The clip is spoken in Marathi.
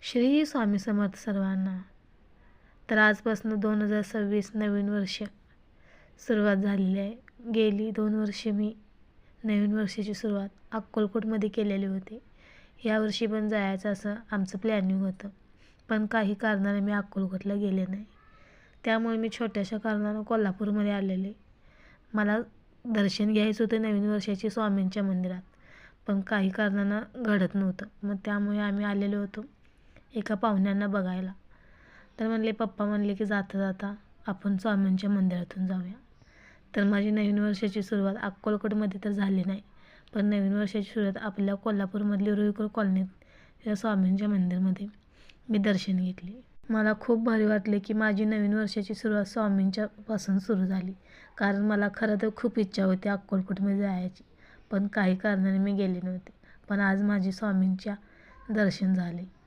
श्री स्वामी समर्थ सर्वांना. तर आजपासून 2026 नवीन वर्ष सुरुवात झालेली आहे. गेली 2 वर्षे मी नवीन वर्षाची सुरुवात अक्कलकोटमध्ये केलेली होती. यावर्षी पण जायचं असं आमचं प्लॅनिंग होतं, पण काही कारणाने मी अक्कलकोटला गेले नाही. त्यामुळे मी छोट्याशा कारणानं कोल्हापूरमध्ये आलेले. मला दर्शन घ्यायचं होतं नवीन वर्षाची स्वामींच्या मंदिरात, पण काही कारणानं घडत नव्हतं. मग त्यामुळे आम्ही आलेलो होतो एका पाहुण्यांना बघायला. तर म्हणले, पप्पा म्हणले की जाता जाता आपण स्वामींच्या मंदिरातून जाऊया. तर माझी नवीन वर्षाची सुरुवात अक्कलकोटमध्ये तर झाली नाही, पण नवीन वर्षाची सुरुवात आपल्या कोल्हापूरमधली रुईकर कॉलनीत या स्वामींच्या मंदिरमध्ये मी दर्शन घेतले. मला खूप भारी वाटले की माझी नवीन वर्षाची सुरुवात स्वामींच्यापासून सुरू झाली. कारण मला खरं तर खूप इच्छा होती अक्कलकोटमध्ये जायची, पण काही कारणाने मी गेले नव्हते. पण आज माझी स्वामींच्या दर्शन झाले.